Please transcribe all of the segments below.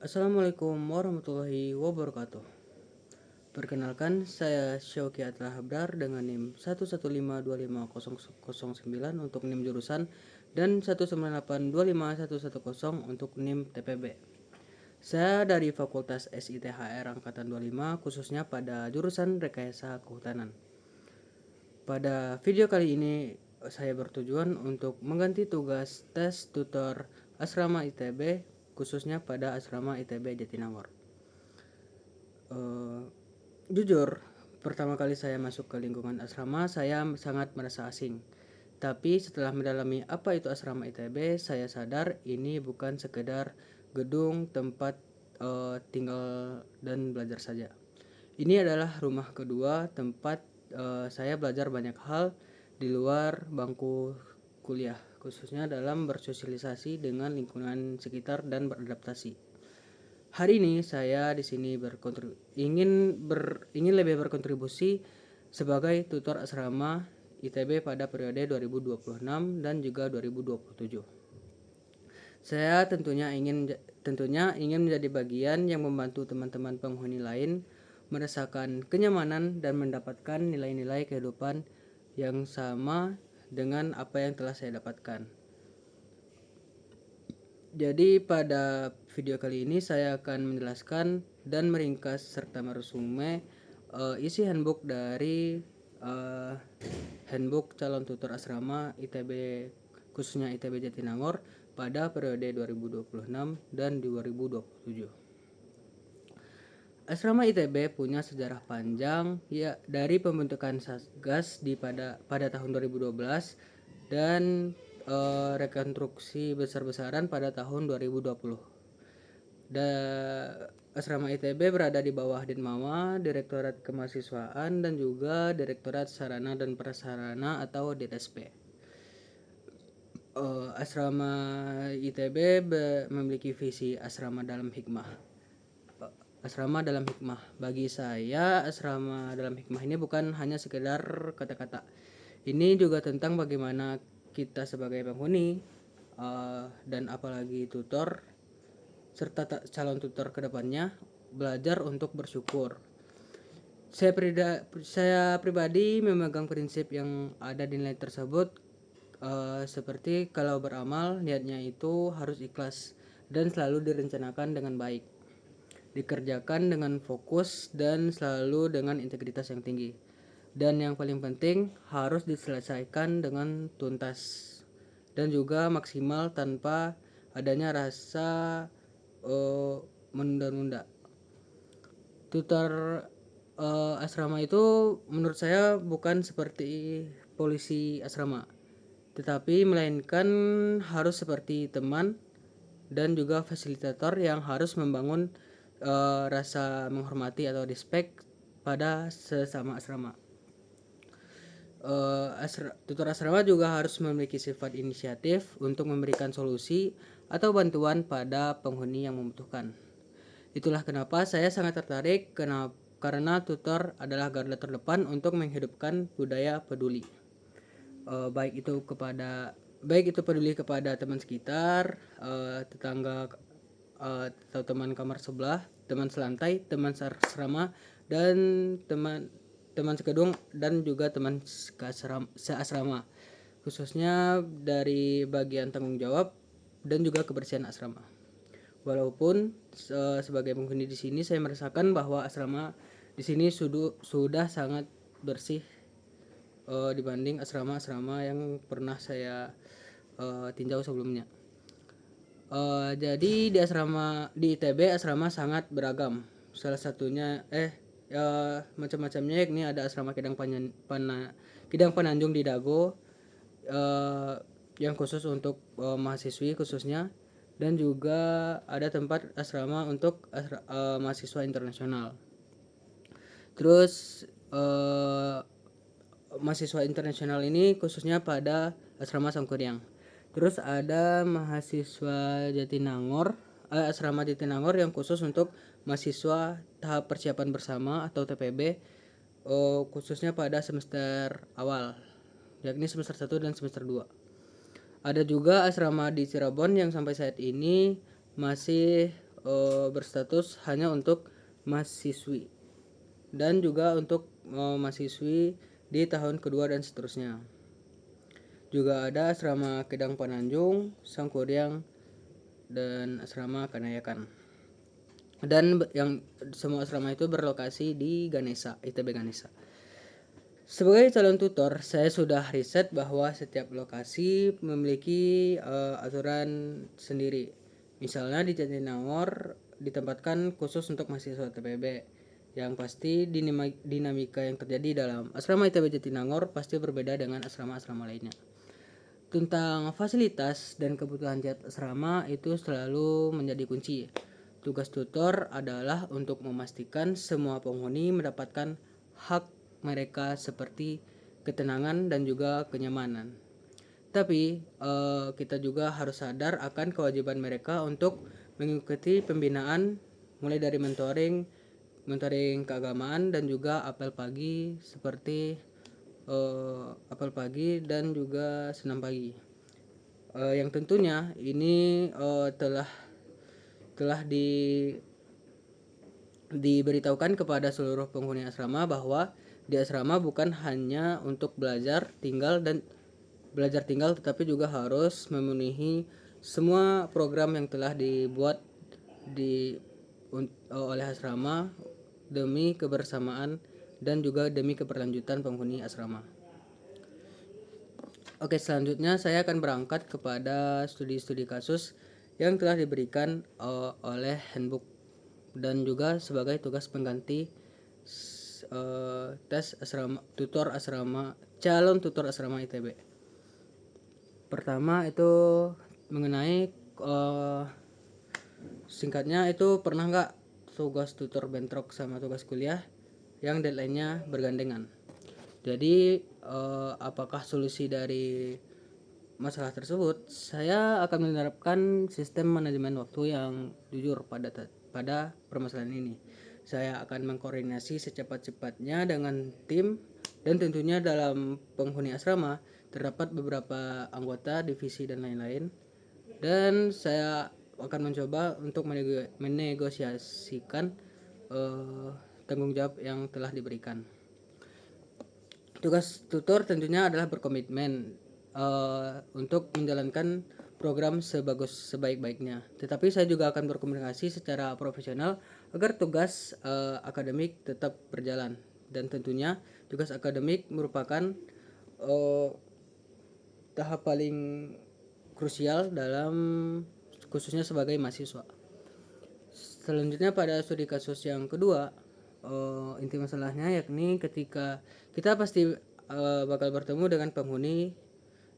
Assalamualaikum warahmatullahi wabarakatuh. Perkenalkan, saya Syauki Atlah Habdar dengan NIM 115250009 untuk NIM jurusan dan 198251110 untuk NIM TPB. Saya dari Fakultas SITHR Angkatan 25, khususnya pada jurusan Rekayasa Kehutanan. Pada video kali ini, saya bertujuan untuk mengganti tugas tes tutor asrama ITB, khususnya pada asrama ITB Jatinangor. Jujur, pertama kali saya masuk ke lingkungan asrama, saya sangat merasa asing. Tapi setelah mendalami apa itu asrama ITB, saya sadar ini bukan sekedar gedung tempat tinggal dan belajar saja. Ini adalah rumah kedua tempat saya belajar banyak hal di luar bangku kuliah, khususnya dalam bersosialisasi dengan lingkungan sekitar dan beradaptasi. Hari ini saya di sini ingin lebih berkontribusi sebagai tutor asrama ITB pada periode 2026 dan juga 2027. Saya tentunya ingin menjadi bagian yang membantu teman-teman penghuni lain merasakan kenyamanan dan mendapatkan nilai-nilai kehidupan yang sama dengan apa yang telah saya dapatkan. Jadi pada video kali ini saya akan menjelaskan dan meringkas serta meresume isi handbook dari handbook calon tutor asrama ITB, khususnya ITB Jatinangor pada periode 2026 dan 2027. Asrama ITB punya sejarah panjang ya dari pembentukan Satgas pada tahun 2012 dan rekonstruksi besar-besaran pada tahun 2020. Asrama ITB berada di bawah Ditmawa, Direktorat Kemahasiswaan dan juga Direktorat Sarana dan Prasarana atau DSP. Asrama ITB memiliki visi asrama dalam hikmah. Asrama dalam hikmah. Bagi saya, asrama dalam hikmah ini bukan hanya sekedar kata-kata. Ini juga tentang bagaimana kita sebagai penghuni dan apalagi tutor serta calon tutor kedepannya belajar untuk bersyukur. Saya pribadi memegang prinsip yang ada di nilai tersebut, seperti kalau beramal niatnya itu harus ikhlas dan selalu direncanakan dengan baik, dikerjakan dengan fokus dan selalu dengan integritas yang tinggi, dan yang paling penting harus diselesaikan dengan tuntas dan juga maksimal tanpa adanya rasa menunda-nunda. Tutor asrama itu menurut saya bukan seperti polisi asrama, tetapi melainkan harus seperti teman dan juga fasilitator yang harus membangun rasa menghormati atau respect pada sesama asrama. Tutor asrama juga harus memiliki sifat inisiatif untuk memberikan solusi atau bantuan pada penghuni yang membutuhkan. Itulah kenapa saya sangat tertarik karena tutor adalah garda terdepan untuk menghidupkan budaya peduli. Baik itu peduli kepada teman sekitar, tetangga, atau teman kamar sebelah, teman selantai, teman asrama, dan teman sekedung dan juga teman seasrama, khususnya dari bagian tanggung jawab dan juga kebersihan asrama. Walaupun sebagai penghuni di sini saya merasakan bahwa asrama di sini sudah sangat bersih dibanding asrama-asrama yang pernah saya tinjau sebelumnya. Jadi di ITB asrama sangat beragam. Salah satunya macam-macamnya, yakni ada asrama Kidang Pananjung di Dago yang khusus untuk mahasiswi khususnya, dan juga ada tempat asrama untuk mahasiswa internasional. Terus mahasiswa internasional ini khususnya pada asrama Sangkuriang. Terus ada mahasiswa asrama Jatinangor yang khusus untuk mahasiswa tahap persiapan bersama atau TPB, khususnya pada semester awal, yakni semester 1 dan semester 2. Ada juga asrama di Cirebon yang sampai saat ini masih berstatus hanya untuk mahasiswi dan juga untuk mahasiswi di tahun kedua dan seterusnya. Juga ada asrama Kedang Pananjung, Sangkuriang, dan asrama Kanayakan. Dan yang semua asrama itu berlokasi di Ganesha, ITB Ganesha. Sebagai calon tutor, saya sudah riset bahwa setiap lokasi memiliki aturan sendiri. Misalnya di Jatinangor ditempatkan khusus untuk mahasiswa TPB. Yang pasti dinamika yang terjadi dalam asrama ITB Jatinangor pasti berbeda dengan asrama-asrama lainnya. Tentang fasilitas dan kebutuhan tiap asrama itu selalu menjadi kunci. Tugas tutor adalah untuk memastikan semua penghuni mendapatkan hak mereka seperti ketenangan dan juga kenyamanan. Tapi kita juga harus sadar akan kewajiban mereka untuk mengikuti pembinaan mulai dari mentoring keagamaan dan juga apel pagi seperti apel pagi dan juga senam pagi. Yang tentunya ini telah diberitahukan kepada seluruh penghuni asrama bahwa di asrama bukan hanya untuk belajar tinggal tetapi juga harus memenuhi semua program yang telah dibuat oleh asrama demi kebersamaan dan juga demi keberlanjutan penghuni asrama. Oke, selanjutnya saya akan berangkat kepada studi-studi kasus yang telah diberikan oleh handbook dan juga sebagai tugas pengganti tes calon tutor asrama ITB. Pertama itu mengenai singkatnya itu pernah nggak tugas tutor bentrok sama tugas kuliah yang deadline-nya bergandengan. Jadi apakah solusi dari masalah tersebut? Saya akan menerapkan sistem manajemen waktu yang jujur pada permasalahan ini. Saya akan mengkoordinasi secepat-cepatnya dengan tim dan tentunya dalam penghuni asrama terdapat beberapa anggota divisi dan lain-lain. Dan saya akan mencoba untuk menegosiasikan tanggung jawab yang telah diberikan. Tugas tutor tentunya adalah berkomitmen untuk menjalankan program sebaik-baiknya. Tetapi saya juga akan berkomunikasi secara profesional agar tugas akademik tetap berjalan. Dan tentunya tugas akademik merupakan tahap paling krusial dalam khususnya sebagai mahasiswa. Selanjutnya pada studi kasus yang kedua, inti masalahnya yakni ketika kita pasti bakal bertemu dengan penghuni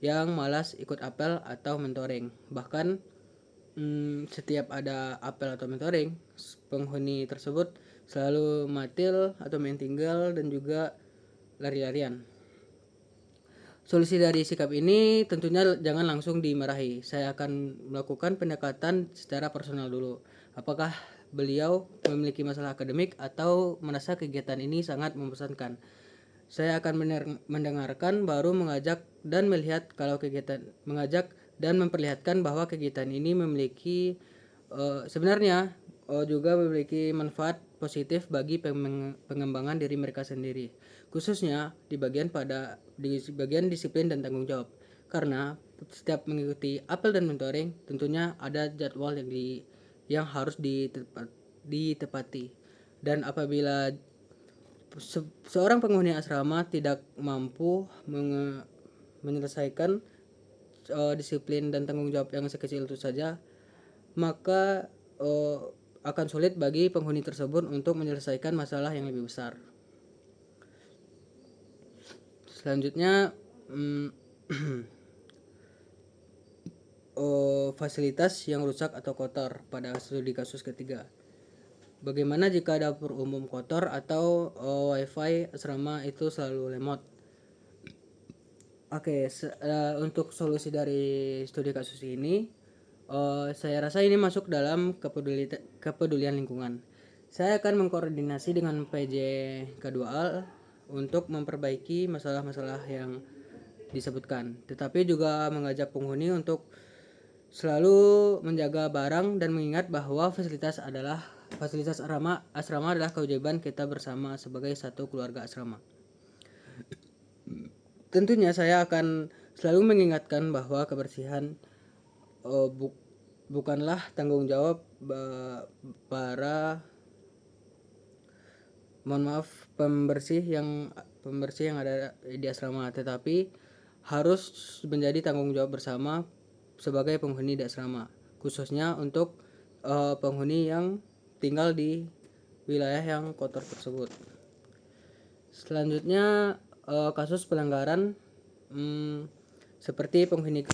yang malas ikut apel atau mentoring. Bahkan setiap ada apel atau mentoring, penghuni tersebut selalu matil atau main tinggal dan juga lari-larian. Solusi dari sikap ini tentunya jangan langsung dimarahi. Saya akan melakukan pendekatan secara personal dulu. Apakah beliau memiliki masalah akademik atau merasa kegiatan ini sangat membosankan? Saya akan mendengarkan baru mengajak dan memperlihatkan bahwa kegiatan ini memiliki sebenarnya juga memiliki manfaat positif bagi pengembangan diri mereka sendiri, khususnya di bagian disiplin dan tanggung jawab. Karena setiap mengikuti apel dan mentoring tentunya ada jadwal yang harus ditepati. Dan apabila seorang penghuni asrama tidak mampu menyelesaikan disiplin dan tanggung jawab yang sekecil itu saja, maka akan sulit bagi penghuni tersebut untuk menyelesaikan masalah yang lebih besar. Selanjutnya fasilitas yang rusak atau kotor pada studi kasus ketiga. Bagaimana jika dapur umum kotor atau wifi asrama itu selalu lemot? Oke, untuk solusi dari studi kasus ini, saya rasa ini masuk dalam kepedulian lingkungan. Saya akan mengkoordinasi dengan PJ K2A untuk memperbaiki masalah-masalah yang disebutkan, tetapi juga mengajak penghuni untuk selalu menjaga barang dan mengingat bahwa fasilitas asrama adalah kewajiban kita bersama sebagai satu keluarga asrama. Tentunya saya akan selalu mengingatkan bahwa kebersihan bukanlah tanggung jawab para pembersih yang ada di asrama, tetapi harus menjadi tanggung jawab bersama sebagai penghuni di asrama, khususnya untuk penghuni yang tinggal di wilayah yang kotor tersebut. Selanjutnya kasus pelanggaran seperti penghuni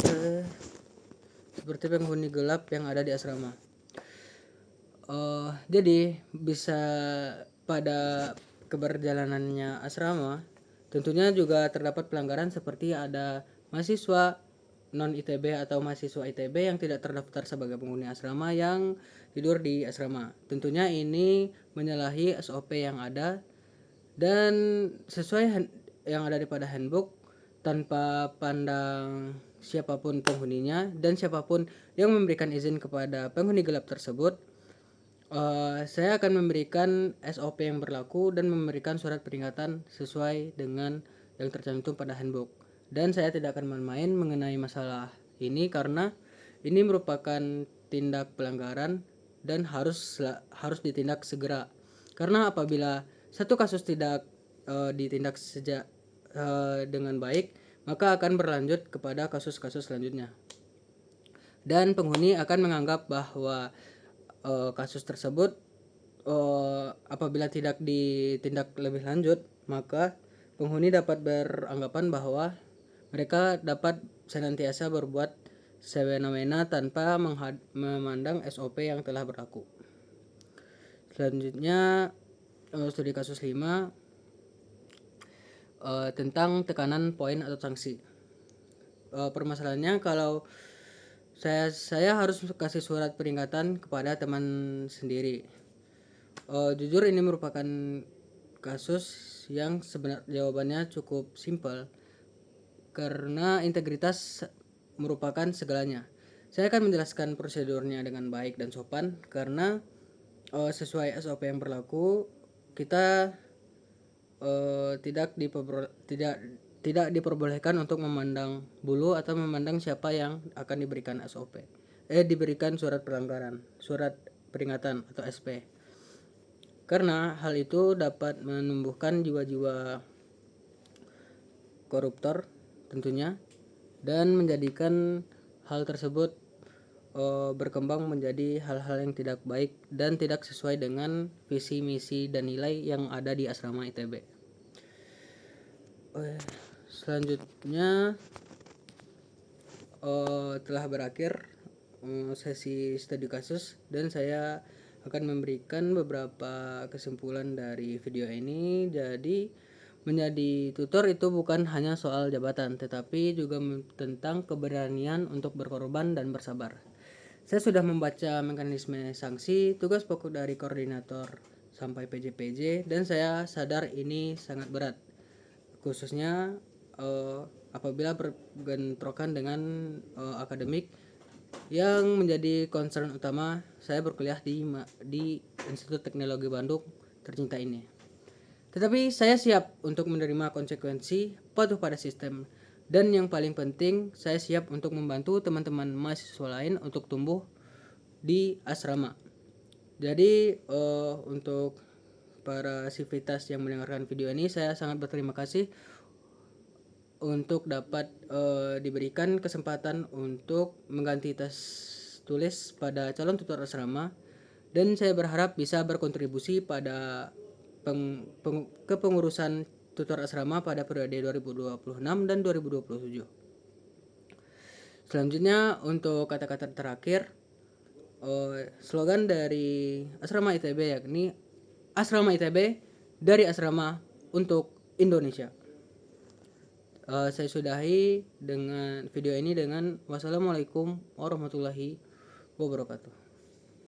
gelap yang ada di asrama. Jadi bisa pada keberjalanannya asrama tentunya juga terdapat pelanggaran seperti ada mahasiswa non ITB atau mahasiswa ITB yang tidak terdaftar sebagai penghuni asrama yang tidur di asrama. Tentunya ini menyalahi SOP yang ada dan sesuai yang ada pada handbook, tanpa pandang siapapun penghuninya dan siapapun yang memberikan izin kepada penghuni gelap tersebut. Saya akan memberikan SOP yang berlaku dan memberikan surat peringatan sesuai dengan yang tercantum pada handbook. Dan saya tidak akan main-main mengenai masalah ini karena ini merupakan tindak pelanggaran dan harus ditindak segera. Karena apabila satu kasus tidak ditindak dengan baik, maka akan berlanjut kepada kasus-kasus selanjutnya. Dan penghuni akan menganggap bahwa kasus tersebut apabila tidak ditindak lebih lanjut, maka penghuni dapat beranggapan bahwa mereka dapat senantiasa berbuat semena-mena tanpa memandang SOP yang telah berlaku. Selanjutnya studi kasus 5 tentang tekanan poin atau sanksi. Permasalahannya kalau saya harus kasih surat peringatan kepada teman sendiri. Jujur ini merupakan kasus yang sebenarnya jawabannya cukup simpel karena integritas merupakan segalanya. Saya akan menjelaskan prosedurnya dengan baik dan sopan karena sesuai SOP yang berlaku kita tidak diperbolehkan untuk memandang bulu atau memandang siapa yang akan diberikan SOP. Diberikan surat peringatan atau SP. Karena hal itu dapat menumbuhkan jiwa-jiwa koruptor tentunya dan menjadikan hal tersebut berkembang menjadi hal-hal yang tidak baik dan tidak sesuai dengan visi misi dan nilai yang ada di asrama ITB. Selanjutnya telah berakhir sesi studi kasus dan saya akan memberikan beberapa kesimpulan dari video ini. Jadi menjadi tutor itu bukan hanya soal jabatan, tetapi juga tentang keberanian untuk berkorban dan bersabar. Saya sudah membaca mekanisme sanksi, tugas pokok dari koordinator sampai PJ-PJ, dan saya sadar ini sangat berat, khususnya apabila berbentrokan dengan akademik yang menjadi concern utama saya berkuliah di Institut Teknologi Bandung tercinta ini. Tetapi saya siap untuk menerima konsekuensi, patuh pada sistem, dan yang paling penting saya siap untuk membantu teman-teman mahasiswa lain untuk tumbuh di asrama. Jadi untuk para sivitas yang mendengarkan video ini, saya sangat berterima kasih untuk dapat diberikan kesempatan untuk mengganti tes tulis pada calon tutor asrama, dan saya berharap bisa berkontribusi pada kepengurusan tutor asrama pada periode 2026 dan 2027. Selanjutnya untuk kata-kata terakhir, slogan dari asrama ITB yakni asrama ITB dari asrama untuk Indonesia. Saya sudahi dengan video ini dengan wassalamualaikum warahmatullahi wabarakatuh.